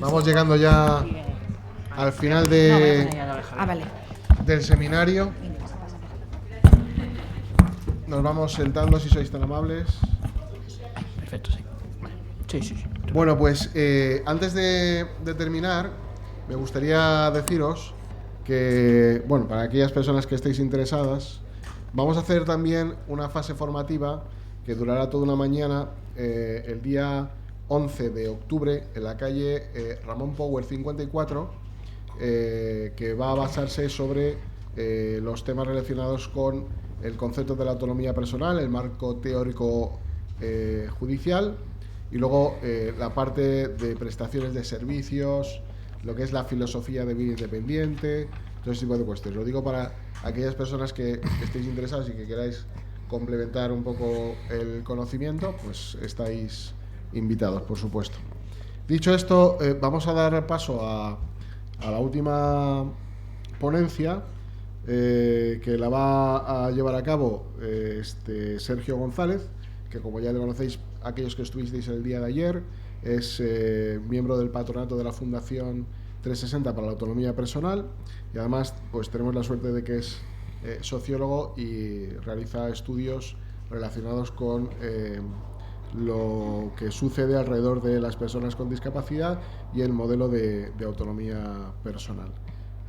Vamos llegando ya al final del seminario. Nos vamos sentando, si sois tan amables. Perfecto, sí. Sí. Bueno, pues antes de terminar, me gustaría deciros que, bueno, para aquellas personas que estéis interesadas, vamos a hacer también una fase formativa que durará toda una mañana el día 11 de octubre en la calle Ramón Power 54, que va a basarse sobre los temas relacionados con el concepto de la autonomía personal, el marco teórico judicial, y luego la parte de prestaciones de servicios, lo que es la filosofía de vida independiente, todo ese tipo de cuestiones. Lo digo para aquellas personas que estéis interesadas y que queráis complementar un poco el conocimiento, pues estáis invitados, por supuesto. Dicho esto, vamos a dar paso a la última ponencia, que la va a llevar a cabo Sergio González, que, como ya le conocéis aquellos que estuvisteis el día de ayer, es miembro del patronato de la Fundación 360 para la Autonomía Personal, y además pues tenemos la suerte de que es sociólogo y realiza estudios relacionados con lo que sucede alrededor de las personas con discapacidad y el modelo de autonomía personal.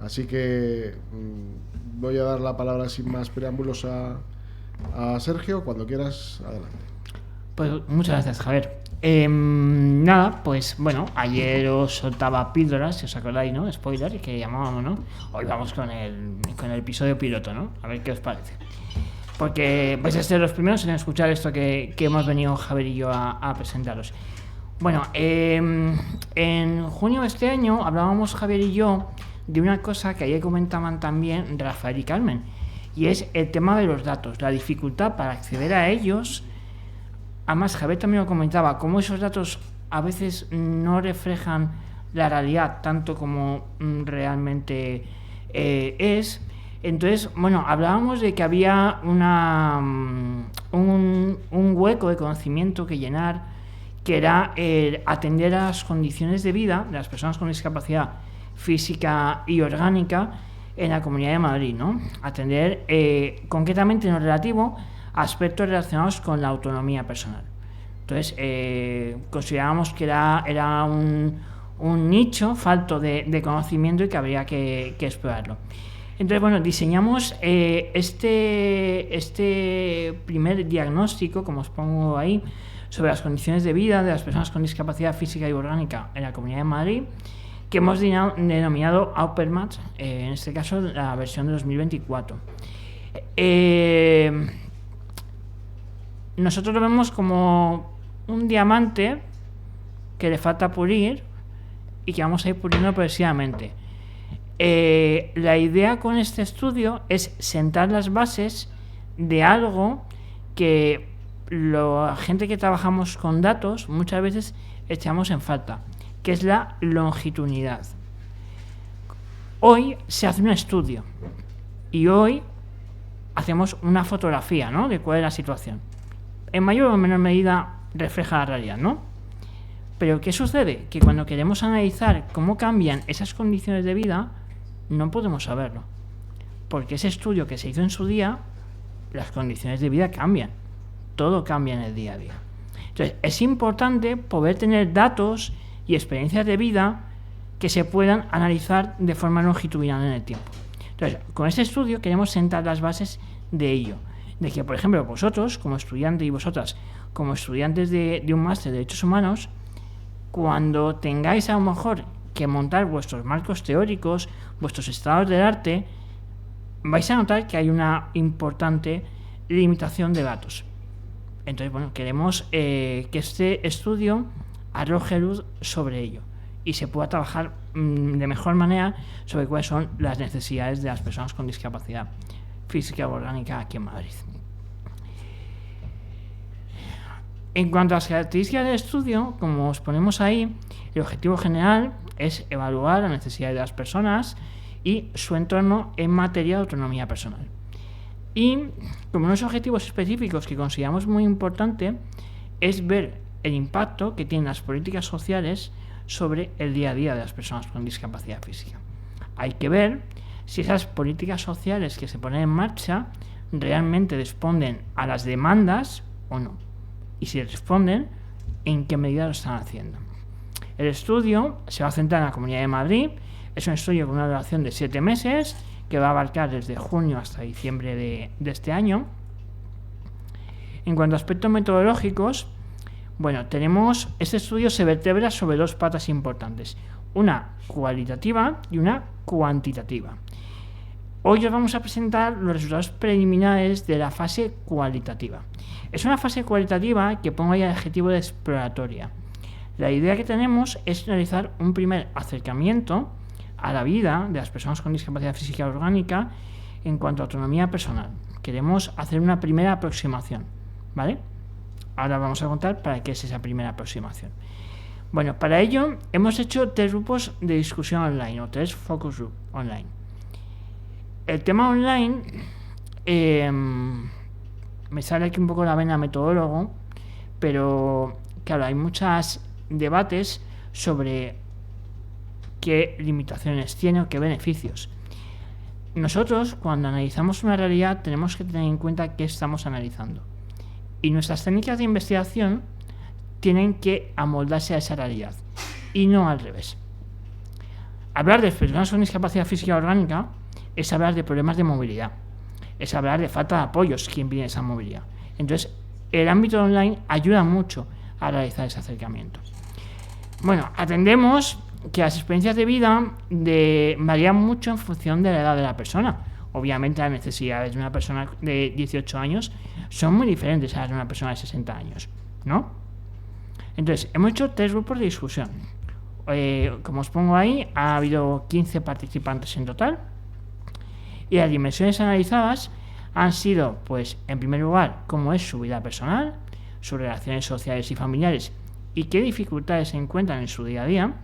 Así que voy a dar la palabra sin más preámbulos a Sergio. Cuando quieras, adelante. Pues muchas gracias, Javier. Nada, pues bueno, ayer os soltaba píldoras, si os acordáis, ¿no? Spoiler, que llamábamos, ¿no? Hoy vamos con el episodio piloto, ¿no? A ver qué os parece. Porque vais a ser los primeros en escuchar esto que hemos venido Javier y yo a presentaros. Bueno, en junio de este año hablábamos Javier y yo de una cosa que ayer comentaban también Rafael y Carmen, y es el tema de los datos, la dificultad para acceder a ellos. Además, Javier también lo comentaba, cómo esos datos a veces no reflejan la realidad tanto como realmente es. Entonces, bueno, hablábamos de que había un hueco de conocimiento que llenar, que era atender a las condiciones de vida de las personas con discapacidad física y orgánica en la Comunidad de Madrid, ¿no? Atender concretamente en lo relativo a aspectos relacionados con la autonomía personal. Entonces, considerábamos que era un nicho falto de conocimiento y que habría que explorarlo. Entonces, bueno, diseñamos este primer diagnóstico, como os pongo ahí, sobre las condiciones de vida de las personas con discapacidad física y orgánica en la Comunidad de Madrid, que hemos denominado AuperMatch, en este caso la versión de 2024. Nosotros lo vemos como un diamante que le falta pulir y que vamos a ir puliendo progresivamente. La idea con este estudio es sentar las bases de algo que la gente que trabajamos con datos muchas veces echamos en falta, que es la longitudinalidad. Hoy se hace un estudio y hoy hacemos una fotografía, ¿no?, de cuál es la situación. En mayor o menor medida refleja la realidad, ¿no? Pero ¿qué sucede? Que cuando queremos analizar cómo cambian esas condiciones de vida, no podemos saberlo. Porque ese estudio que se hizo en su día, las condiciones de vida cambian. Todo cambia en el día a día. Entonces, es importante poder tener datos y experiencias de vida que se puedan analizar de forma longitudinal en el tiempo. Entonces, con este estudio queremos sentar las bases de ello. De que, por ejemplo, vosotros, como estudiantes, y vosotras, como estudiantes de un máster de Derechos Humanos, cuando tengáis a lo mejor que montar vuestros marcos teóricos, vuestros estados del arte, vais a notar que hay una importante limitación de datos. Entonces, bueno, queremos que este estudio arroje luz sobre ello y se pueda trabajar de mejor manera sobre cuáles son las necesidades de las personas con discapacidad física o orgánica aquí en Madrid. En cuanto a las características del estudio, como os ponemos ahí, el objetivo general es evaluar las necesidades de las personas y su entorno en materia de autonomía personal. Y como unos objetivos específicos que consideramos muy importante es ver el impacto que tienen las políticas sociales sobre el día a día de las personas con discapacidad física. Hay que ver si esas políticas sociales que se ponen en marcha realmente responden a las demandas o no. Y si responden, ¿en qué medida lo están haciendo? El estudio se va a centrar en la Comunidad de Madrid. Es un estudio con una duración de 7 meses que va a abarcar desde junio hasta diciembre de este año. En cuanto a aspectos metodológicos, bueno, este estudio se vertebra sobre 2 patas importantes, una cualitativa y una cuantitativa. Hoy os vamos a presentar los resultados preliminares de la fase cualitativa. Es una fase cualitativa que pongo ahí el adjetivo de exploratoria. La idea que tenemos es realizar un primer acercamiento a la vida de las personas con discapacidad física orgánica en cuanto a autonomía personal. Queremos hacer una primera aproximación, ¿vale? Ahora vamos a contar para qué es esa primera aproximación. Bueno, para ello hemos hecho 3 grupos de discusión online o 3 focus group online. El tema online, me sale aquí un poco la vena metodólogo, pero claro, hay muchos debates sobre qué limitaciones tiene o qué beneficios. Nosotros, cuando analizamos una realidad, tenemos que tener en cuenta qué estamos analizando. Y nuestras técnicas de investigación tienen que amoldarse a esa realidad, y no al revés. Hablar de personas con discapacidad física orgánica es hablar de problemas de movilidad, es hablar de falta de apoyos que impiden esa movilidad. Entonces, el ámbito online ayuda mucho a realizar ese acercamiento. Bueno, atendemos que las experiencias de vida varían mucho en función de la edad de la persona. Obviamente las necesidades de una persona de 18 años son muy diferentes a las de una persona de 60 años, ¿no? Entonces, hemos hecho 3 grupos de discusión. Como os pongo ahí, ha habido 15 participantes en total. Y las dimensiones analizadas han sido, pues, en primer lugar, cómo es su vida personal, sus relaciones sociales y familiares y qué dificultades se encuentran en su día a día.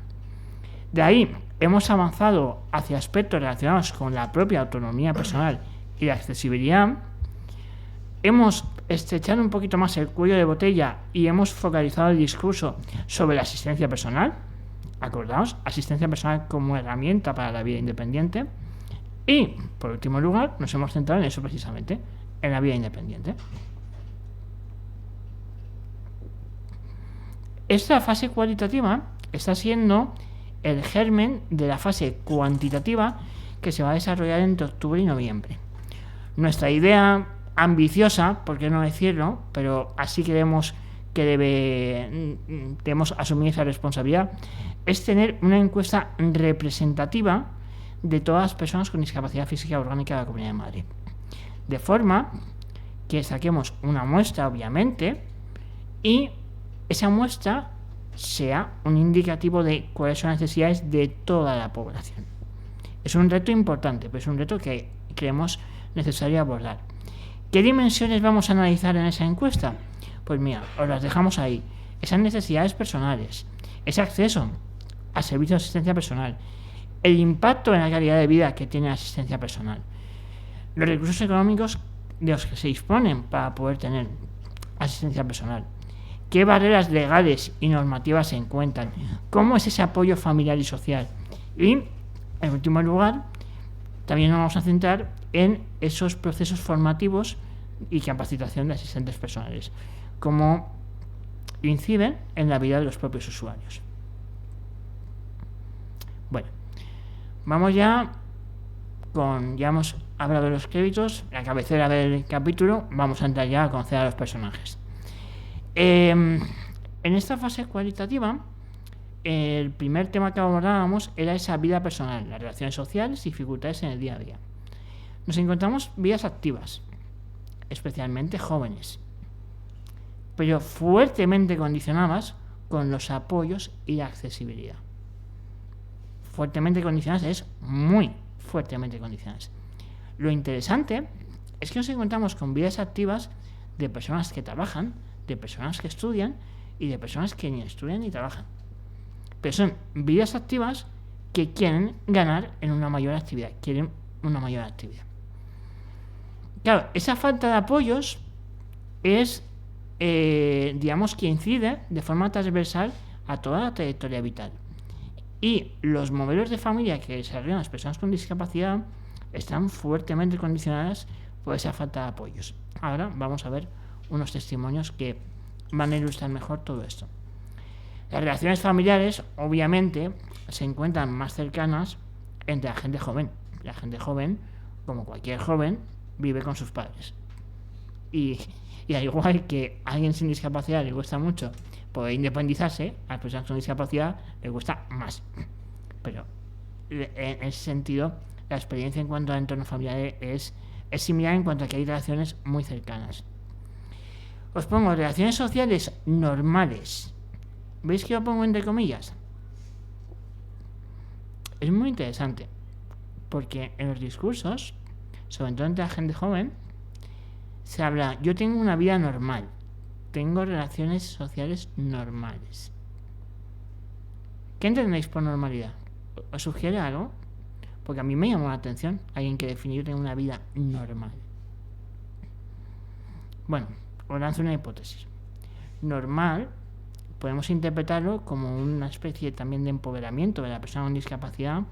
De ahí hemos avanzado hacia aspectos relacionados con la propia autonomía personal y la accesibilidad. Hemos estrechado un poquito más el cuello de botella y hemos focalizado el discurso sobre la asistencia personal. Acordaos, asistencia personal como herramienta para la vida independiente. Y, por último lugar, nos hemos centrado en eso precisamente, en la vida independiente. Esta fase cualitativa está siendo el germen de la fase cuantitativa que se va a desarrollar entre octubre y noviembre. Nuestra idea ambiciosa, por qué no decirlo, pero así creemos que debemos asumir esa responsabilidad, es tener una encuesta representativa de todas las personas con discapacidad física orgánica de la Comunidad de Madrid. De forma que saquemos una muestra, obviamente, y esa muestra sea un indicativo de cuáles son las necesidades de toda la población. Es un reto importante, pero es un reto que creemos necesario abordar. ¿Qué dimensiones vamos a analizar en esa encuesta? Pues mira, os las dejamos ahí. Esas necesidades personales, ese acceso a servicios de asistencia personal, el impacto en la calidad de vida que tiene la asistencia personal, los recursos económicos de los que se disponen para poder tener asistencia personal, qué barreras legales y normativas se encuentran, cómo es ese apoyo familiar y social. Y, en último lugar, también nos vamos a centrar en esos procesos formativos y capacitación de asistentes personales, cómo inciden en la vida de los propios usuarios. Bueno, vamos ya hemos hablado de los créditos, la cabecera del capítulo, vamos a entrar ya a conocer a los personajes. En esta fase cualitativa, el primer tema que abordábamos era esa vida personal, las relaciones sociales y dificultades en el día a día. Nos encontramos vidas activas, especialmente jóvenes, pero fuertemente condicionadas con los apoyos y la accesibilidad. Fuertemente condicionadas es muy fuertemente condicionadas. Lo interesante es que nos encontramos con vidas activas de personas que trabajan, de personas que estudian y de personas que ni estudian ni trabajan. Pero son vidas activas que quieren ganar en una mayor actividad, quieren una mayor actividad. Claro, esa falta de apoyos es, que incide de forma transversal a toda la trayectoria vital. Y los modelos de familia que desarrollan las personas con discapacidad están fuertemente condicionadas por esa falta de apoyos. Ahora vamos a ver unos testimonios que van a ilustrar mejor todo esto. Las relaciones familiares, obviamente, se encuentran más cercanas entre la gente joven. La gente joven, como cualquier joven, vive con sus padres. Y al igual que a alguien sin discapacidad le cuesta mucho poder independizarse, a las personas con discapacidad le cuesta más. Pero en ese sentido, la experiencia en cuanto al entorno familiar es similar en cuanto a que hay relaciones muy cercanas. Os pongo relaciones sociales normales. ¿Veis que lo pongo entre comillas? Es muy interesante, porque en los discursos, sobre todo entre la gente joven, se habla, yo tengo una vida normal, tengo relaciones sociales normales. ¿Qué entendéis por normalidad? ¿Os sugiere algo? Porque a mí me llamó la atención alguien que definió tener una vida normal. Bueno, os lanzo una hipótesis. Normal, podemos interpretarlo como una especie también de empoderamiento de la persona con discapacidad,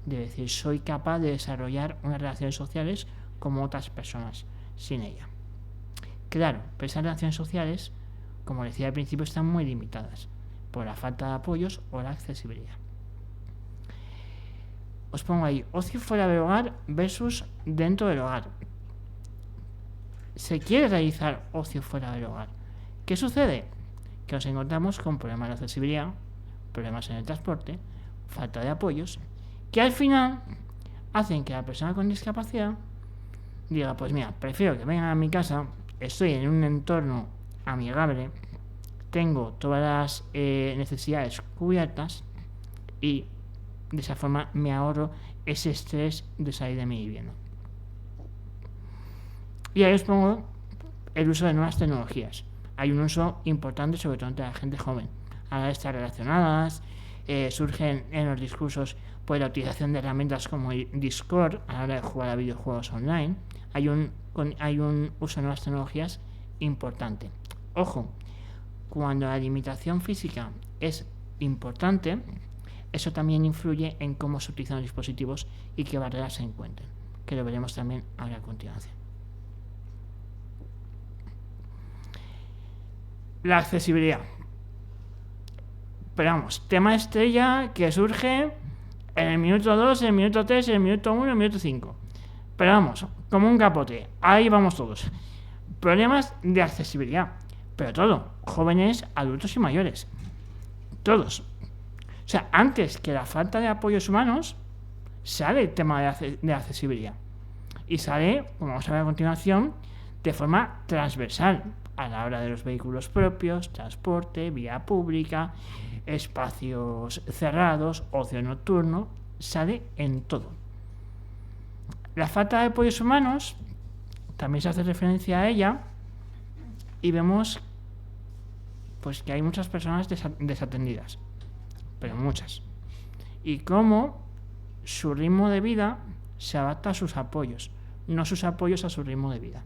de decir, soy capaz de desarrollar unas relaciones sociales como otras personas, sin ella. Claro, pero esas relaciones sociales, como decía al principio, están muy limitadas por la falta de apoyos o la accesibilidad. Os pongo ahí, ocio fuera del hogar versus dentro del hogar. Se quiere realizar ocio fuera del hogar. ¿Qué sucede? Que nos encontramos con problemas de accesibilidad, problemas en el transporte, falta de apoyos, que al final hacen que la persona con discapacidad diga, pues mira, prefiero que vengan a mi casa, estoy en un entorno amigable, tengo todas las necesidades cubiertas y de esa forma me ahorro ese estrés de salir de mi vivienda. Y ahí os pongo el uso de nuevas tecnologías. Hay un uso importante, sobre todo entre la gente joven. Ahora están relacionadas, surgen en los discursos pues la utilización de herramientas como Discord a la hora de jugar a videojuegos online. Hay un uso de nuevas tecnologías importante. Ojo, cuando la limitación física es importante, eso también influye en cómo se utilizan los dispositivos y qué barreras se encuentran, que lo veremos también ahora a continuación. La accesibilidad. Pero vamos, tema estrella que surge en el minuto 2, en el minuto 3, en el minuto 1, en el minuto 5. Pero vamos, como un capote, ahí vamos todos. Problemas de accesibilidad, pero todo, jóvenes, adultos y mayores. Todos. O sea, antes que la falta de apoyos humanos, sale el tema de accesibilidad. Y sale, como vamos a ver a continuación, de forma transversal a la hora de los vehículos propios, transporte, vía pública, espacios cerrados, ocio nocturno, sale en todo. La falta de apoyos humanos, también se hace referencia a ella y vemos pues que hay muchas personas desatendidas, pero muchas. Y cómo su ritmo de vida se adapta a sus apoyos, no sus apoyos a su ritmo de vida.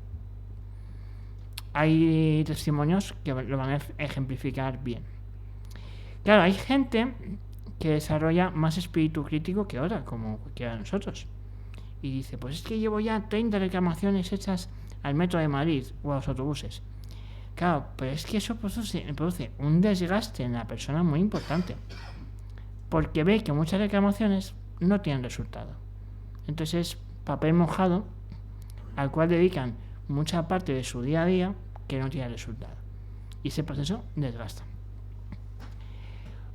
Hay testimonios que lo van a ejemplificar bien. Claro, hay gente que desarrolla más espíritu crítico que otra, como cualquiera de nosotros. Y dice, pues es que llevo ya 30 reclamaciones hechas al metro de Madrid o a los autobuses. Claro, pero es que eso produce un desgaste en la persona muy importante. Porque ve que muchas reclamaciones no tienen resultado. Entonces es papel mojado al cual dedican mucha parte de su día a día que no tiene resultado. Y ese proceso desgasta.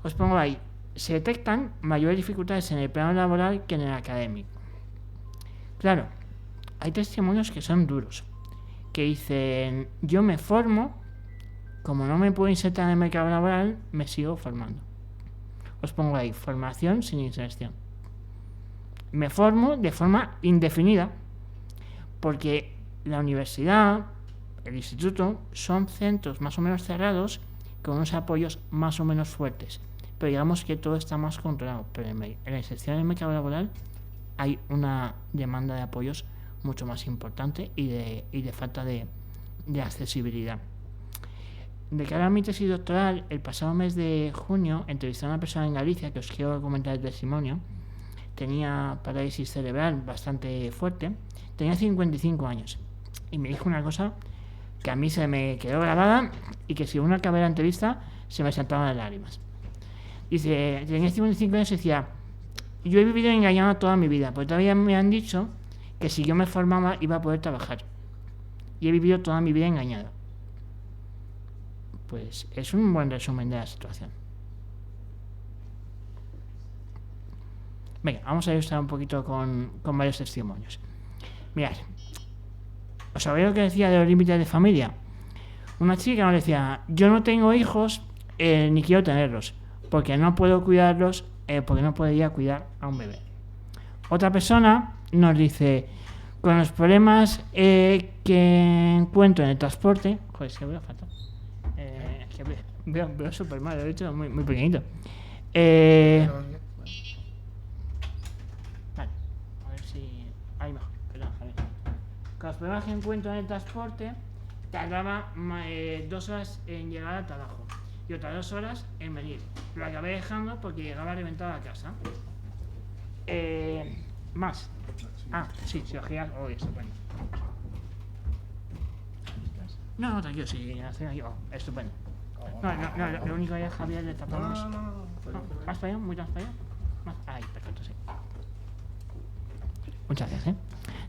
Os pongo ahí, se detectan mayores dificultades en el plano laboral que en el académico. Claro, hay testimonios que son duros, que dicen, yo me formo, como no me puedo insertar en el mercado laboral, me sigo formando. Os pongo ahí, formación sin inserción. Me formo de forma indefinida, porque la universidad, el instituto, son centros más o menos cerrados, con unos apoyos más o menos fuertes. Pero digamos que todo está más controlado. Pero en la inserción en el mercado laboral hay una demanda de apoyos mucho más importante y de falta de accesibilidad. de cara a mi tesis doctoral, el pasado mes de junio entrevisté a una persona en Galicia, que os quiero comentar el testimonio. Tenía parálisis cerebral bastante fuerte, tenía 55 años y me dijo una cosa que a mí se me quedó grabada y que si uno acababa la entrevista se me saltaban las lágrimas. Dice, tenía 55 años y decía, yo he vivido engañado toda mi vida, porque todavía me han dicho que si yo me formaba iba a poder trabajar. Y he vivido toda mi vida engañado. Pues es un buen resumen de la situación. Venga, vamos a ilustrar un poquito con varios testimonios. Mirad, ¿os sabéis lo que decía de los límites de familia? Una chica nos decía, yo no tengo hijos ni quiero tenerlos, porque no puedo cuidarlos, porque no podría cuidar a un bebé. Otra persona nos dice, con los problemas que encuentro en el transporte, joder, es que veo fatal, es que veo súper mal, lo he hecho muy, muy pequeñito. Vale, a ver si... ahí mejor, perdón, Javier. Con los problemas que encuentro en el transporte, tardaba 2 horas en llegar al trabajo y otras 2 horas en venir. Lo acabé dejando porque llegaba reventado a casa. Más. Ah, sí, si os giras, estupendo. No, tranquilo, sí, estupendo. No, lo único es Javier, le tapamos. ¿Más para allá? ¿Muy más para allá? Más. Ahí, perfecto, sí. Muchas gracias,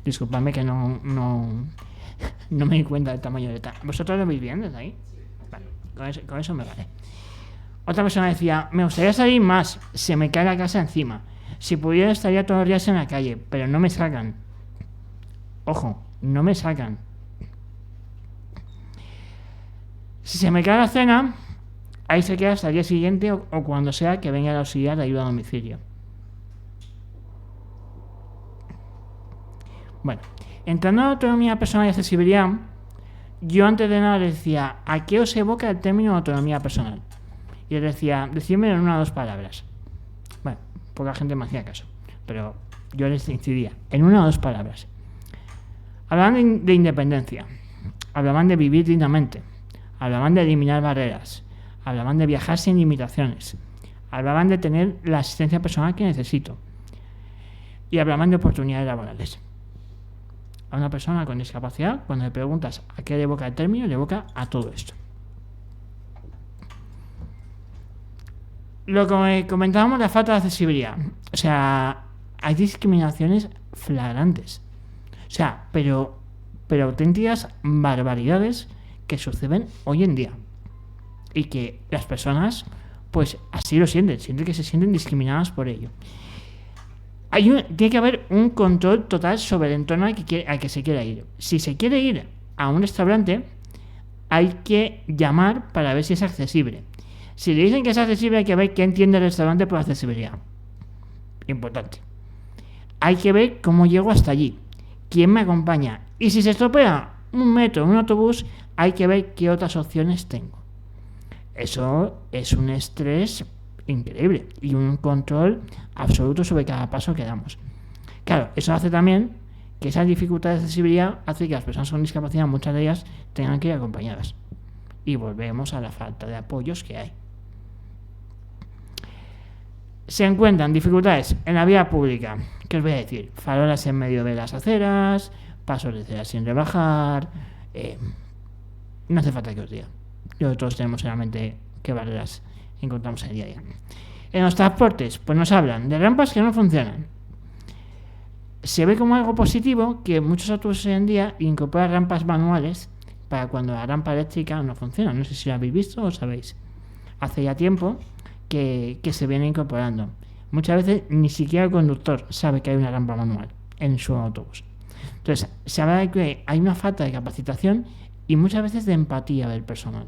Disculpadme que no me di cuenta del tamaño de tal. ¿Vosotros lo veis bien desde ahí? Vale, con eso me vale. Otra persona decía, me gustaría salir más, se me cae la casa encima. Si pudiera estaría todos los días en la calle, pero no me sacan. Ojo, no me sacan. Si se me cae la cena, ahí se queda hasta el día siguiente o cuando sea que venga el auxiliar de ayuda a domicilio. Bueno, entrando en autonomía personal y accesibilidad, yo antes de nada les decía, ¿a qué os evoca el término autonomía personal? Y les decía, decídmelo en 1 o 2 palabras. Bueno, poca gente me hacía caso, pero yo les incidía, en 1 o 2 palabras. Hablaban de independencia, hablaban de vivir dignamente, hablaban de eliminar barreras, hablaban de viajar sin limitaciones, hablaban de tener la asistencia personal que necesito y hablaban de oportunidades laborales. A una persona con discapacidad, cuando le preguntas a qué le evoca el término, le evoca a todo esto. Lo que comentábamos, la falta de accesibilidad. O sea, hay discriminaciones flagrantes. O sea, pero auténticas barbaridades que suceden hoy en día. Y que las personas, pues así lo sienten que se sienten discriminadas por ello. Tiene que haber un control total sobre el entorno al que se quiera ir. Si se quiere ir a un restaurante, hay que llamar para ver si es accesible. Si le dicen que es accesible, hay que ver qué entiende el restaurante por accesibilidad. Importante. Hay que ver cómo llego hasta allí, quién me acompaña. Y si se estropea un metro, un autobús, hay que ver qué otras opciones tengo. Eso es un estrés increíble y un control absoluto sobre cada paso que damos. Claro, eso hace también que esas dificultades de accesibilidad hace que las personas con discapacidad, muchas de ellas, tengan que ir acompañadas. Y volvemos a la falta de apoyos que hay. Se encuentran dificultades en la vía pública. ¿Qué os voy a decir? Farolas en medio de las aceras, pasos de cera sin rebajar. No hace falta que os diga. Todos tenemos en la mente qué barreras encontramos en el día a día. En los transportes, pues nos hablan de rampas que no funcionan. Se ve como algo positivo que muchos autobuses hoy en día incorporan rampas manuales para cuando la rampa eléctrica no funciona. No sé si lo habéis visto o sabéis. Hace ya tiempo que se viene incorporando. Muchas veces ni siquiera el conductor sabe que hay una rampa manual en su autobús. Entonces, se habla de que hay una falta de capacitación y muchas veces de empatía del personal,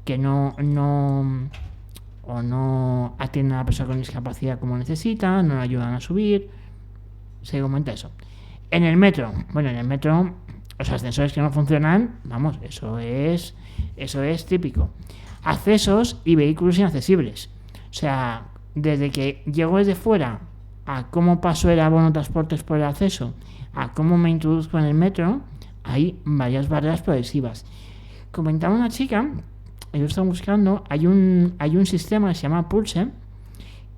que no atienden a la persona con discapacidad como necesita, no la ayudan a subir. Se comenta eso. En el metro, los ascensores que no funcionan, vamos, eso es típico. Accesos y vehículos inaccesibles. O sea, desde que llego desde fuera a cómo paso el abono de transportes por el acceso, a cómo me introduzco en el metro, hay varias barreras progresivas. Comentaba una chica yo estoy buscando, hay un sistema que se llama Pulse,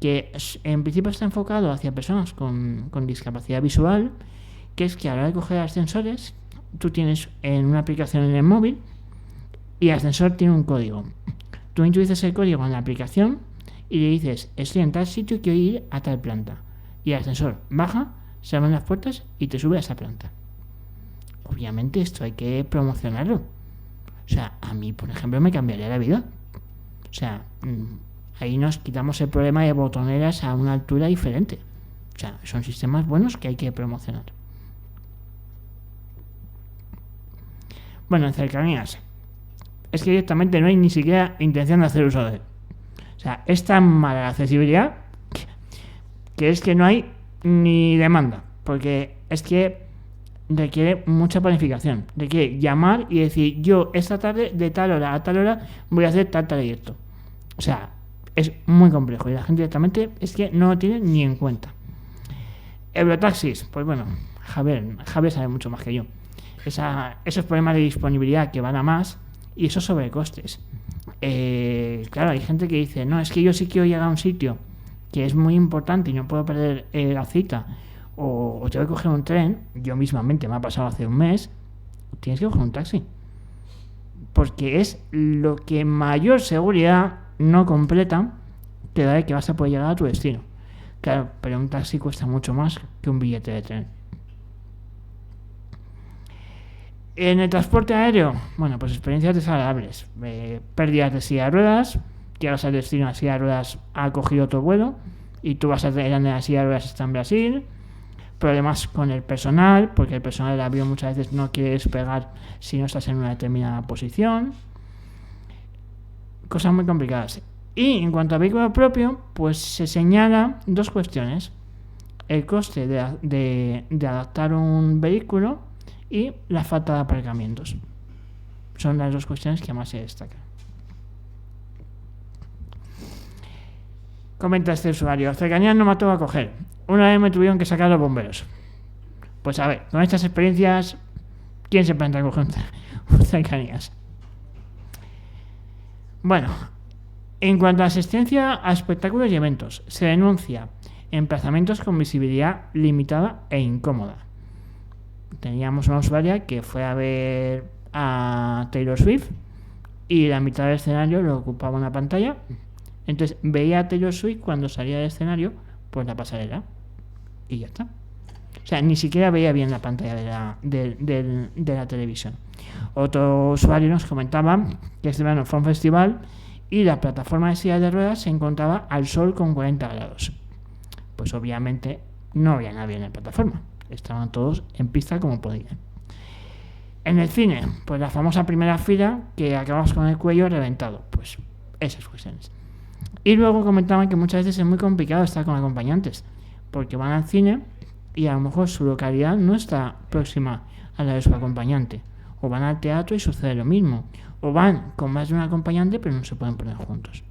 que en principio está enfocado hacia personas con discapacidad visual, que es que a la hora de coger ascensores, tú tienes en una aplicación en el móvil y el ascensor tiene un código. Tú introduces el código en la aplicación y le dices, estoy en tal sitio y quiero ir a tal planta. Y el ascensor baja, se abren las puertas y te sube a esa planta. Obviamente esto hay que promocionarlo. O sea, a mí, por ejemplo, me cambiaría la vida. O sea, ahí nos quitamos el problema de botoneras a una altura diferente. O sea, son sistemas buenos que hay que promocionar. Bueno, en cercanías. Es que directamente no hay ni siquiera intención de hacer uso de él. O sea, es tan mala la accesibilidad que es que no hay ni demanda. Porque es que requiere mucha planificación. Requiere llamar y decir, yo esta tarde de tal hora a tal hora voy a hacer tal trayecto. O sea, es muy complejo y la gente directamente es que no lo tiene ni en cuenta. Eurotaxis, pues bueno, Javier sabe mucho más que yo. Esos problemas de disponibilidad que van a más y esos sobrecostes. Claro, hay gente que dice, no, es que yo sí quiero llegar a un sitio que es muy importante y no puedo perder la cita, o tengo que coger un tren. Yo mismamente me ha pasado hace un mes, tienes que coger un taxi, porque es lo que mayor seguridad no completa te da de que vas a poder llegar a tu destino. Claro, pero un taxi cuesta mucho más que un billete de tren. En el transporte aéreo, bueno, pues experiencias desagradables. Pérdidas de silla de ruedas, llegas al destino, la silla de ruedas ha cogido otro vuelo y tú vas a tener en la silla de ruedas, está en Brasil. Problemas con el personal, porque el personal del avión muchas veces no quiere despegar si no estás en una determinada posición. Cosas muy complicadas. Y en cuanto a vehículo propio, pues se señala dos cuestiones: el coste de adaptar un vehículo y la falta de aparcamientos. Son las dos cuestiones que más se destacan. Comenta este usuario: cercanías no me atrevo a coger. Una vez me tuvieron que sacar los bomberos. Pues a ver, con estas experiencias, ¿quién se planta a coger cercanías? Bueno, en cuanto a asistencia a espectáculos y eventos, se denuncia emplazamientos con visibilidad limitada e incómoda. Teníamos una usuaria que fue a ver a Taylor Swift y la mitad del escenario lo ocupaba una pantalla. Entonces veía a Taylor Swift cuando salía del escenario por la pasarela y ya está. O sea, ni siquiera veía bien la pantalla de la televisión. Otro usuario nos comentaba que este verano fue un festival y la plataforma de silla de ruedas se encontraba al sol con 40 grados. Pues obviamente no había nadie en la plataforma. Estaban todos en pista como podían. En el cine, pues la famosa primera fila que acabamos con el cuello reventado. Pues esas cuestiones. Y luego comentaban que muchas veces es muy complicado estar con acompañantes, porque van al cine y a lo mejor su localidad no está próxima a la de su acompañante. O van al teatro y sucede lo mismo. O van con más de un acompañante pero no se pueden poner juntos.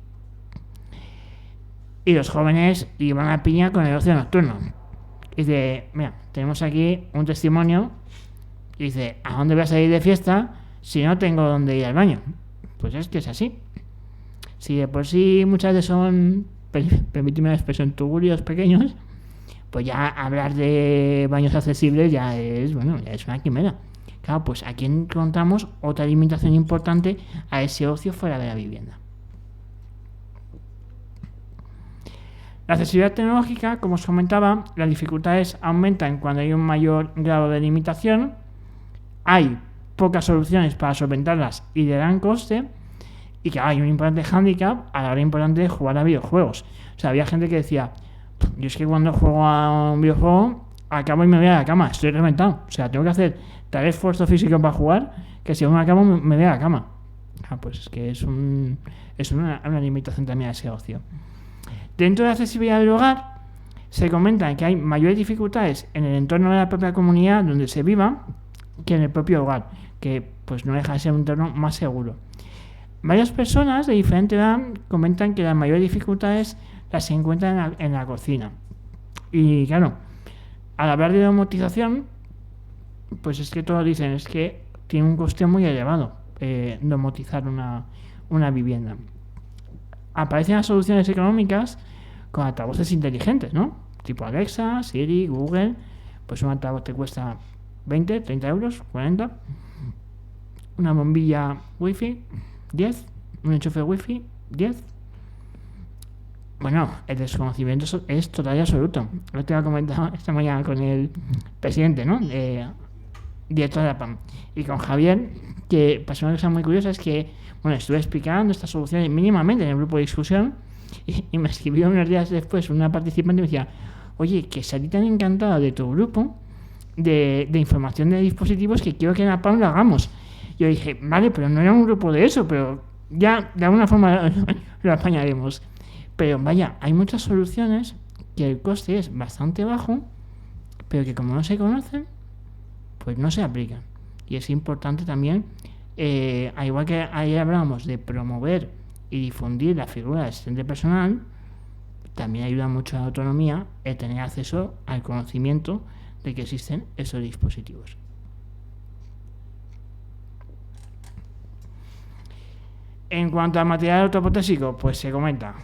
Y los jóvenes iban a piña con el ocio nocturno. Y dice, mira, tenemos aquí un testimonio. Y dice, ¿a dónde voy a salir de fiesta si no tengo dónde ir al baño? Pues es que es así. Si de por sí muchas veces son, permíteme la expresión, tugurios pequeños, pues ya hablar de baños accesibles ya es una quimera. Claro, pues aquí encontramos otra limitación importante a ese ocio fuera de la vivienda. La accesibilidad tecnológica, como os comentaba, las dificultades aumentan cuando hay un mayor grado de limitación, hay pocas soluciones para solventarlas y de gran coste, y que hay un importante hándicap a la hora importante de jugar a videojuegos. O sea, había gente que decía, yo es que cuando juego a un videojuego acabo y me voy a la cama, estoy reventado. O sea, tengo que hacer tal esfuerzo físico para jugar que si aún me acabo me voy a la cama. Pues es que es una limitación también a ese ocio. Dentro de la accesibilidad del hogar, se comenta que hay mayores dificultades en el entorno de la propia comunidad donde se viva que en el propio hogar, que pues no deja de ser un entorno más seguro. Varias personas de diferente edad comentan que las mayores dificultades las encuentran en la cocina. Y claro, al hablar de domotización, pues es que todos dicen, es que tiene un coste muy elevado domotizar una una vivienda. Aparecen las soluciones económicas con altavoces inteligentes, ¿no? Tipo Alexa, Siri, Google. Pues un altavoz te cuesta 20, 30 euros, 40. Una bombilla Wi-Fi, 10. Un enchufe Wi-Fi, 10. Bueno, el desconocimiento es total y absoluto. Lo te he comentado esta mañana con el presidente, ¿no? Director de la PAM. Y con Javier, que pasó una cosa muy curiosa, es que, bueno, estuve explicando estas soluciones mínimamente en el grupo de discusión y me escribió unos días después una participante y me decía, oye, que salí tan encantado de tu grupo de información de dispositivos que quiero que en la PAM lo hagamos. Yo dije, vale, pero no era un grupo de eso, pero ya de alguna forma lo apañaremos. Pero vaya, hay muchas soluciones que el coste es bastante bajo, pero que como no se conocen, pues no se aplican. Y es importante también, al igual que ayer hablábamos de promover y difundir la figura de asistente personal, también ayuda mucho a la autonomía el tener acceso al conocimiento de que existen esos dispositivos. En cuanto al material ortoprotésico, pues se comenta,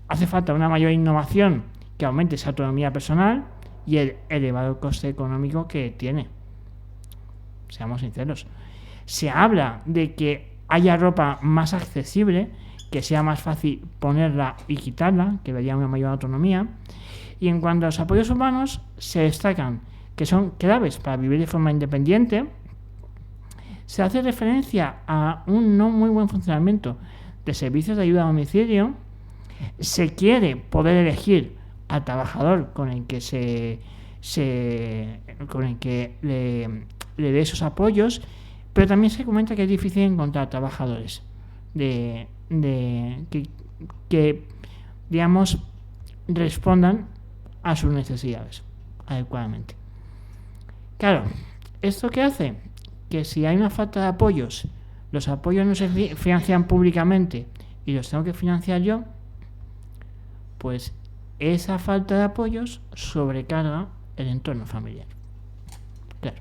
hace falta una mayor innovación que aumente esa autonomía personal y el elevado coste económico que tiene. Seamos sinceros. Se habla de que haya ropa más accesible, que sea más fácil ponerla y quitarla, que daría una mayor autonomía. Y en cuanto a los apoyos humanos, se destacan que son claves para vivir de forma independiente. Se hace referencia a un no muy buen funcionamiento de servicios de ayuda a domicilio. Se quiere poder elegir al trabajador con el que le dé esos apoyos, pero también se comenta que es difícil encontrar trabajadores que digamos respondan a sus necesidades adecuadamente. Claro, ¿esto qué hace? Que si hay una falta de apoyos, los apoyos no se financian públicamente y los tengo que financiar yo, pues esa falta de apoyos sobrecarga el entorno familiar. Claro.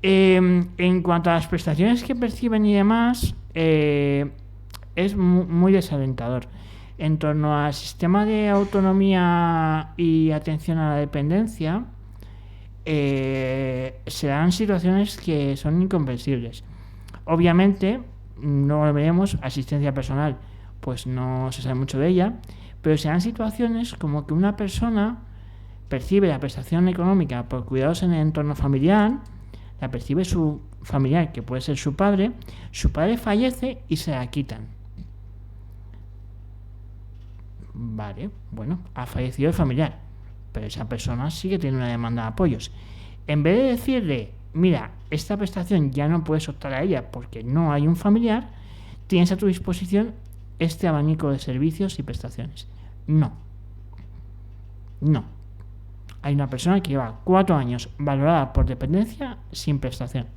En cuanto a las prestaciones que perciben y demás, es muy desalentador. En torno al sistema de autonomía y atención a la dependencia, se dan situaciones que son incomprensibles. Obviamente, no lo veremos, asistencia personal, pues no se sabe mucho de ella, pero se dan situaciones como que una persona percibe la prestación económica por cuidados en el entorno familiar, la percibe su familiar, que puede ser su padre fallece y se la quitan. Vale, bueno, ha fallecido el familiar, pero esa persona sigue teniendo una demanda de apoyos. En vez de decirle, mira, esta prestación ya no puedes optar a ella porque no hay un familiar, tienes a tu disposición este abanico de servicios y prestaciones. No. Hay una persona que lleva 4 años valorada por dependencia sin prestación.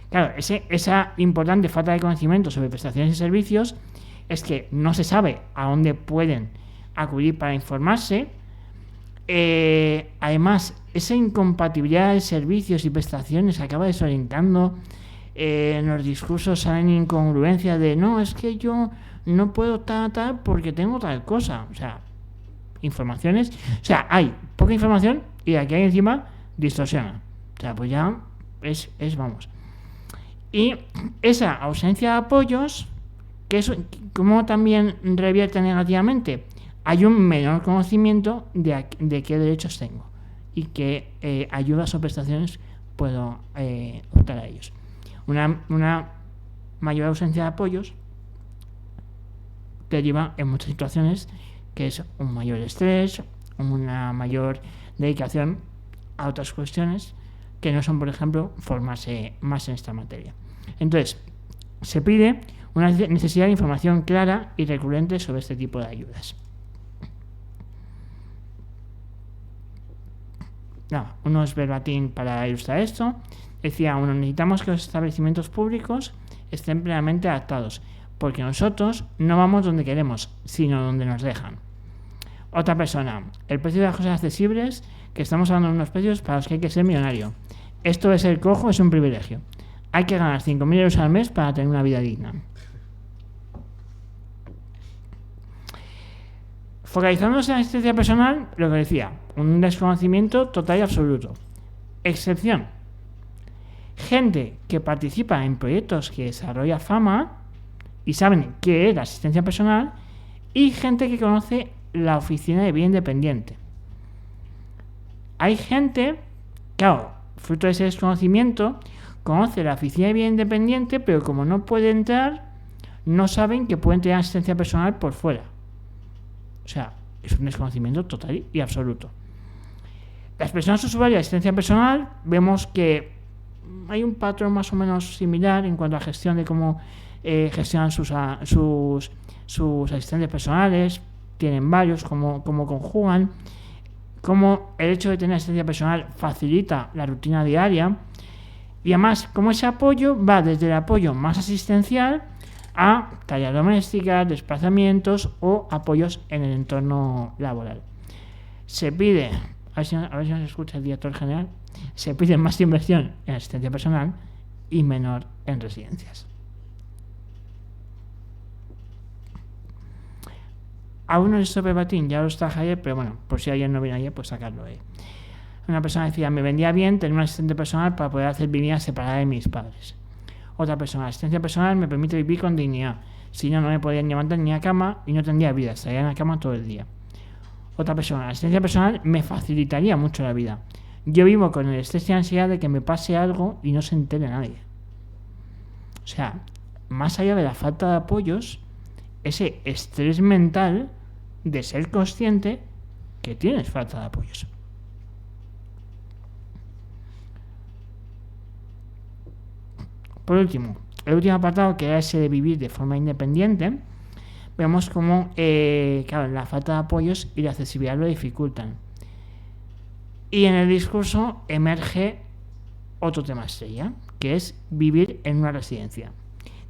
Claro, esa importante falta de conocimiento sobre prestaciones y servicios es que no se sabe a dónde pueden acudir para informarse. Además, esa incompatibilidad de servicios y prestaciones acaba desorientando. En los discursos salen incongruencias de no, es que yo no puedo tal porque tengo tal cosa. O sea, informaciones. O sea, hay poca información y aquí hay encima distorsiona. O sea, pues ya es vamos. Y esa ausencia de apoyos, que eso, ¿cómo también revierte negativamente? Hay un menor conocimiento de qué derechos tengo y qué ayudas o prestaciones puedo optar a ellos. Una mayor ausencia de apoyos deriva en muchas situaciones que es un mayor estrés, una mayor dedicación a otras cuestiones que no son, por ejemplo, formarse más en esta materia. Entonces, se pide una necesidad de información clara y recurrente sobre este tipo de ayudas. Unos verbatim para ilustrar esto. Decía uno, necesitamos que los establecimientos públicos estén plenamente adaptados, porque nosotros no vamos donde queremos, sino donde nos dejan. Otra persona, el precio de las cosas accesibles que estamos hablando de unos precios para los que hay que ser millonario. Esto de ser cojo es un privilegio. Hay que ganar 5.000 euros al mes para tener una vida digna. Focalizándose en la asistencia personal, lo que decía, un desconocimiento total y absoluto. Excepción: gente que participa en proyectos que desarrolla fama y saben qué es la asistencia personal, y gente que conoce la oficina de vida independiente. Hay gente, claro, fruto de ese desconocimiento, conoce la oficina de vida independiente, pero como no puede entrar, no saben que pueden tener asistencia personal por fuera. O sea, es un desconocimiento total y absoluto. Las personas usuarias de asistencia personal, vemos que hay un patrón más o menos similar en cuanto a gestión de cómo gestionan sus asistentes personales. Tienen varios, cómo conjugan, cómo el hecho de tener asistencia personal facilita la rutina diaria, y además cómo ese apoyo va desde el apoyo más asistencial a tareas domésticas, desplazamientos o apoyos en el entorno laboral. Se pide, a ver si nos escucha el director general, se pide más inversión en asistencia personal y menor en residencias. Aún no es sobre Batín, ya lo está Javier, pero bueno, por si ayer no viene ayer, pues sacarlo. Una persona decía, me vendría bien tener un asistente personal para poder hacer mi vida separada de mis padres. Otra persona, la asistencia personal me permite vivir con dignidad. Si no, no me podrían levantar ni a cama y no tendría vida, estaría en la cama todo el día. Otra persona, la asistencia personal me facilitaría mucho la vida. Yo vivo con el estrés y ansiedad de que me pase algo y no se entere nadie. O sea, más allá de la falta de apoyos, ese estrés mental de ser consciente que tienes falta de apoyos. Por último, el último apartado, que era ese de vivir de forma independiente, vemos cómo claro, la falta de apoyos y la accesibilidad lo dificultan. Y en el discurso emerge otro tema estrella, que es vivir en una residencia.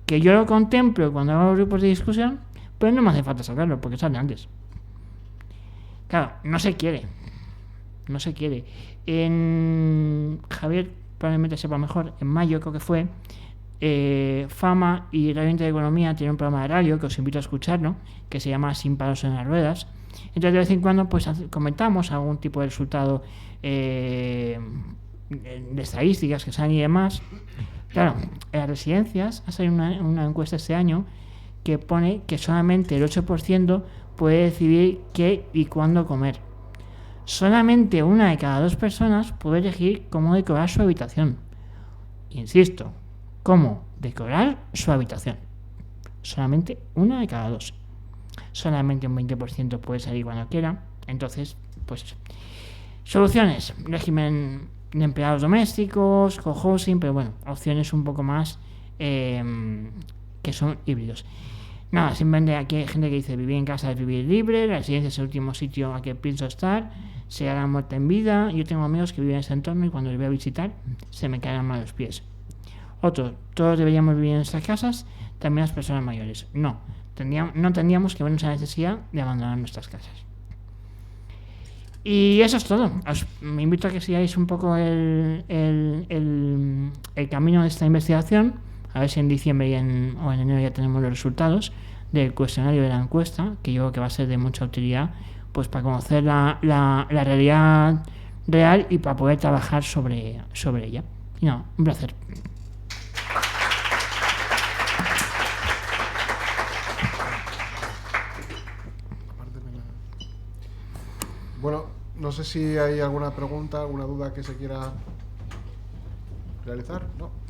Que yo lo contemplo cuando hago los grupos de discusión, pero no me hace falta sacarlo, porque sale antes. Claro, no se quiere. No se quiere. Javier probablemente sepa mejor, en mayo creo que fue, Fama y Radio Intereconomía tiene un programa de radio que os invito a escucharlo, que se llama Sin palos en las ruedas. Entonces de vez en cuando pues comentamos algún tipo de resultado de estadísticas que salen y demás. Claro, en las residencias ha salido una encuesta este año que pone que solamente el 8% puede decidir qué y cuándo comer. Solamente 1 de cada 2 personas puede elegir cómo decorar su habitación. Insisto, cómo decorar su habitación. Solamente 1 de cada 2. Solamente un 20% puede salir cuando quiera. Entonces, pues, soluciones: régimen de empleados domésticos, cohousing, pero bueno, opciones un poco más que son híbridos. Nada, simplemente aquí hay gente que dice vivir en casa es vivir libre, la residencia es el último sitio a que pienso estar, se hará muerte en vida. Yo tengo amigos que viven en ese entorno y cuando les voy a visitar se me caen mal los pies. Otro, todos deberíamos vivir en estas casas, también las personas mayores. No tendríamos que ver esa necesidad de abandonar nuestras casas. Y eso es todo. Me invito a que sigáis un poco el camino de esta investigación. A ver si en diciembre o en enero ya tenemos los resultados del cuestionario de la encuesta, que yo creo que va a ser de mucha utilidad, pues para conocer la realidad real y para poder trabajar sobre ella. Y no, un placer. Bueno, no sé si hay alguna pregunta, alguna duda que se quiera realizar. No.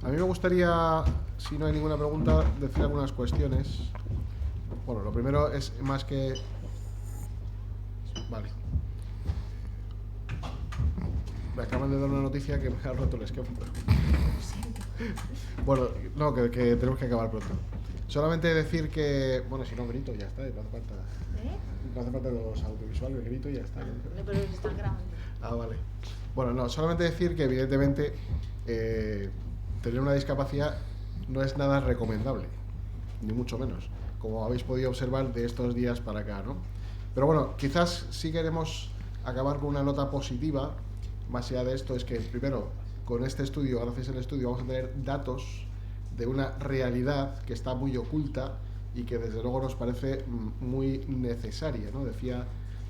A mí me gustaría, si no hay ninguna pregunta, decir algunas cuestiones. Bueno, lo primero es más que... Vale. Me acaban de dar una noticia que me ha roto el esquema. Bueno, no, que tenemos que acabar pronto. Solamente decir que... Bueno, si no grito ya está, no hace falta... No hace falta los audiovisuales, grito y ya está. No, pero se están grabando. Ah, vale. Bueno, no, solamente decir que evidentemente tener una discapacidad no es nada recomendable, ni mucho menos, como habéis podido observar de estos días para acá, ¿no? Pero bueno, quizás sí queremos acabar con una nota positiva, más allá de esto, es que primero, con este estudio, gracias al estudio, vamos a tener datos de una realidad que está muy oculta y que desde luego nos parece muy necesaria, ¿no? Decía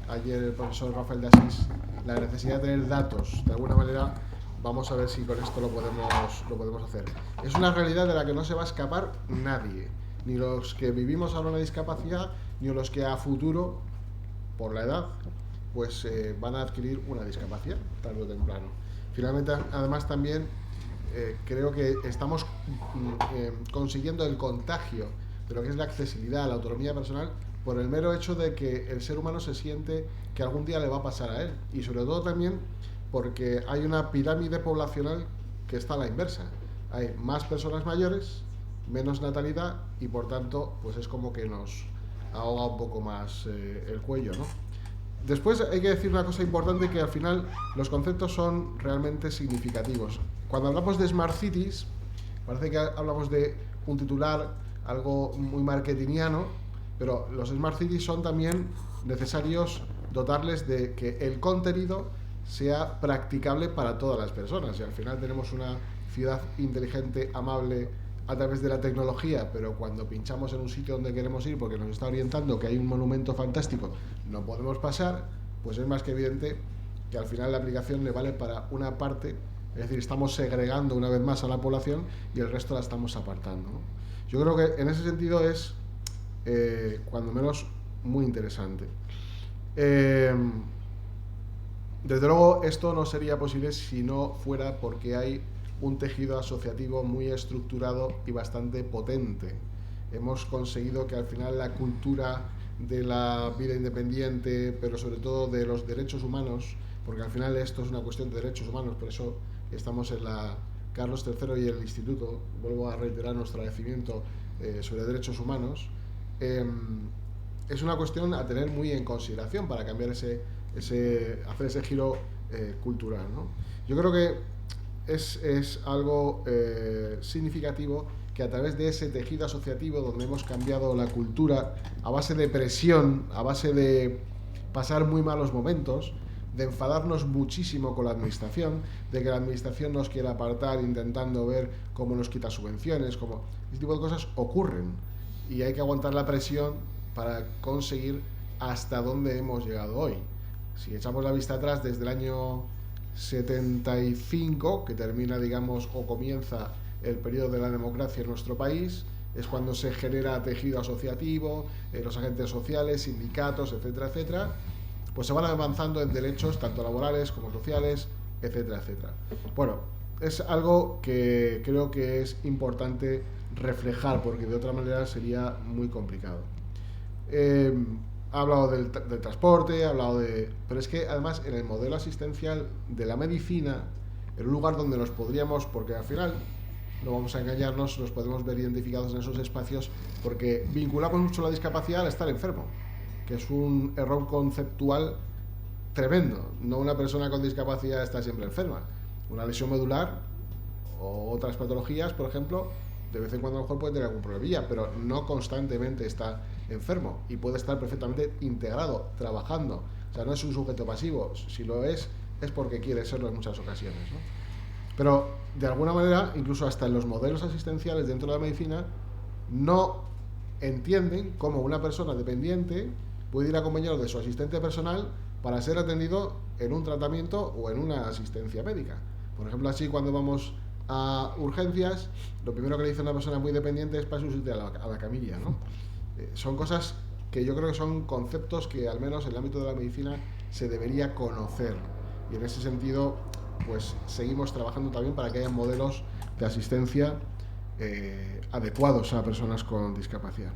ayer el profesor Rafael de Asís, la necesidad de tener datos. De alguna manera, vamos a ver si con esto lo podemos hacer. Es una realidad de la que no se va a escapar nadie, ni los que vivimos ahora una discapacidad, ni los que a futuro, por la edad, pues van a adquirir una discapacidad, tarde o temprano. Finalmente, además, también creo que estamos consiguiendo el contagio de lo que es la accesibilidad, la autonomía personal, por el mero hecho de que el ser humano se siente que algún día le va a pasar a él. Y sobre todo también porque hay una pirámide poblacional que está a la inversa. Hay más personas mayores, menos natalidad y por tanto pues es como que nos ahoga un poco más el cuello, ¿no? Después hay que decir una cosa importante, que al final los conceptos son realmente significativos. Cuando hablamos de Smart Cities, parece que hablamos de un titular, algo muy marketingiano, pero los Smart Cities son también necesarios dotarles de que el contenido sea practicable para todas las personas. Y al final tenemos una ciudad inteligente, amable, a través de la tecnología, pero cuando pinchamos en un sitio donde queremos ir porque nos está orientando que hay un monumento fantástico, no podemos pasar, pues es más que evidente que al final la aplicación le vale para una parte, es decir, estamos segregando una vez más a la población y el resto la estamos apartando, ¿no? Yo creo que en ese sentido es, cuando menos, muy interesante. Desde luego esto no sería posible si no fuera porque hay un tejido asociativo muy estructurado y bastante potente. Hemos conseguido que al final la cultura de la vida independiente, pero sobre todo de los derechos humanos, porque al final esto es una cuestión de derechos humanos, por eso estamos en la Carlos III y el Instituto, vuelvo a reiterar nuestro agradecimiento sobre derechos humanos, es una cuestión a tener muy en consideración para cambiar hacer ese giro cultural, ¿no? Yo creo que es algo significativo que a través de ese tejido asociativo donde hemos cambiado la cultura a base de presión, a base de pasar muy malos momentos, de enfadarnos muchísimo con la administración, de que la administración nos quiera apartar intentando ver cómo nos quita subvenciones, como ese tipo de cosas ocurren y hay que aguantar la presión para conseguir hasta dónde hemos llegado hoy. Si echamos la vista atrás desde el año 75, que termina, digamos, o comienza el periodo de la democracia en nuestro país, es cuando se genera tejido asociativo, los agentes sociales, sindicatos, etcétera, etcétera, pues se van avanzando en derechos tanto laborales como sociales, etcétera, etcétera. Bueno, es algo que creo que es importante reflejar, porque de otra manera sería muy complicado. Ha hablado del transporte, ha hablado de... Pero es que además en el modelo asistencial de la medicina, en un lugar donde nos podríamos, porque al final, no vamos a engañarnos, nos podemos ver identificados en esos espacios porque vinculamos mucho la discapacidad al estar enfermo, que es un error conceptual tremendo. No una persona con discapacidad está siempre enferma. Una lesión medular o otras patologías, por ejemplo, de vez en cuando a lo mejor puede tener algún problemilla, pero no constantemente está enfermo y puede estar perfectamente integrado, trabajando. O sea, no es un sujeto pasivo. Si lo es porque quiere serlo en muchas ocasiones, ¿no? Pero, de alguna manera, incluso hasta en los modelos asistenciales dentro de la medicina, no entienden cómo una persona dependiente puede ir acompañado de su asistente personal para ser atendido en un tratamiento o en una asistencia médica. Por ejemplo, así cuando vamos a urgencias, lo primero que le dice una persona muy dependiente es para subirte a la camilla, ¿no? Son cosas que yo creo que son conceptos que al menos en el ámbito de la medicina se debería conocer, y en ese sentido pues seguimos trabajando también para que haya modelos de asistencia adecuados a personas con discapacidad.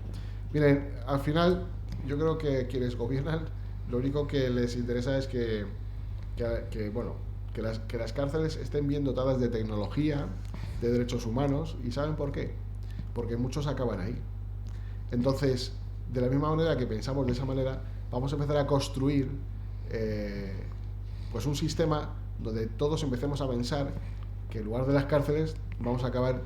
Miren, al final yo creo que quienes gobiernan lo único que les interesa es que las cárceles estén bien dotadas de tecnología, de derechos humanos. ¿Y saben por qué? Porque muchos acaban ahí. Entonces, de la misma manera que pensamos de esa manera, vamos a empezar a construir pues un sistema donde todos empecemos a pensar que en lugar de las cárceles vamos a acabar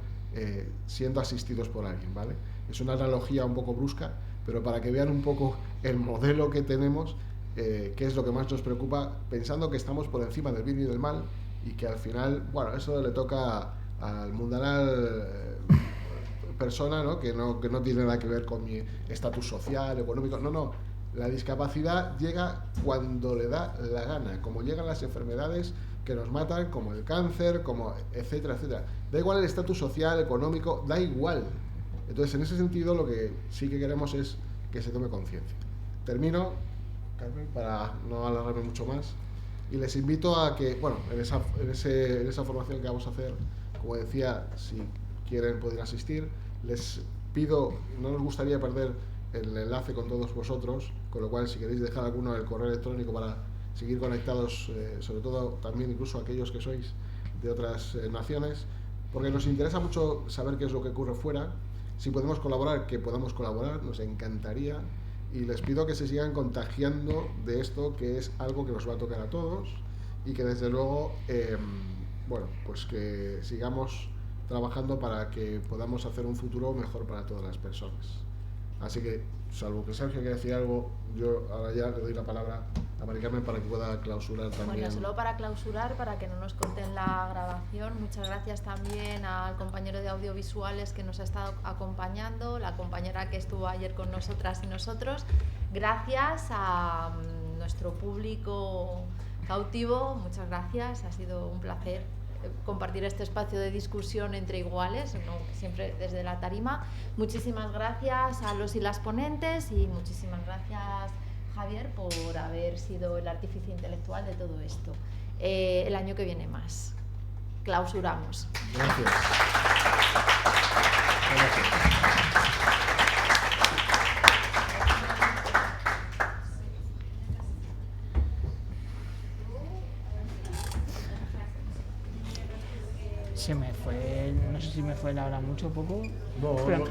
siendo asistidos por alguien, ¿vale? Es una analogía un poco brusca, pero para que vean un poco el modelo que tenemos qué es lo que más nos preocupa, pensando que estamos por encima del bien y del mal, y que al final, bueno, eso le toca al mundanal persona, ¿no? Que no tiene nada que ver con mi estatus social, económico, no. La discapacidad llega cuando le da la gana, como llegan las enfermedades que nos matan, como el cáncer, como etcétera. Da igual el estatus social, económico, da igual. Entonces, en ese sentido, lo que sí que queremos es que se tome conciencia. Termino, Carmen, para no alargarme mucho más, y les invito a que, bueno, en esa formación que vamos a hacer, como decía, si quieren poder asistir, les pido, no nos gustaría perder el enlace con todos vosotros, con lo cual si queréis dejar alguno el correo electrónico para seguir conectados, sobre todo también incluso aquellos que sois de otras naciones, porque nos interesa mucho saber qué es lo que ocurre fuera. Si podemos colaborar, que podamos colaborar, nos encantaría, y les pido que se sigan contagiando de esto, que es algo que nos va a tocar a todos, y que desde luego bueno, pues que sigamos trabajando para que podamos hacer un futuro mejor para todas las personas. Así que, salvo que Sergio quiera decir algo, yo ahora ya le doy la palabra a Mari Carmen para que pueda clausurar también. Bueno, solo para clausurar, para que no nos corten la grabación, muchas gracias también al compañero de audiovisuales que nos ha estado acompañando, la compañera que estuvo ayer con nosotras y nosotros. Gracias a nuestro público cautivo, muchas gracias, ha sido un placer compartir este espacio de discusión entre iguales, ¿no? Siempre desde la tarima. Muchísimas gracias a los y las ponentes, y muchísimas gracias, Javier, por haber sido el artífice intelectual de todo esto. El año que viene más. Clausuramos. Gracias. Se me fue, no sé si me fue la hora mucho o poco, No, pero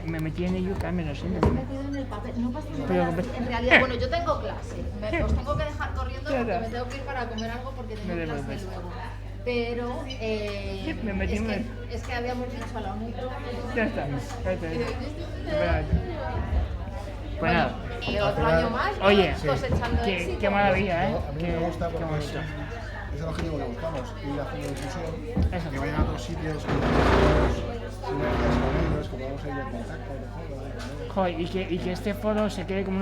me metí en ello, Carmen, no sé. Me he metido en el papel, no pasa nada. Pero- En realidad, bueno, yo tengo clase, os tengo que dejar corriendo porque me tengo que ir para comer algo porque tengo Me clase devuelves. luego. Pero Me metí es que habíamos dicho a la única. Ya está. Pues nada. Y otro año más, ¿no? Oye, Cosechando éxito. qué maravilla, ¿eh? A mí me gusta porque es el objetivo que buscamos, ir haciendo difusión, Eso. que vayan a otros sitios, que tengamos sinergias con ellos, que podamos ir en contacto mejor. Joder, y que este foro se quede como una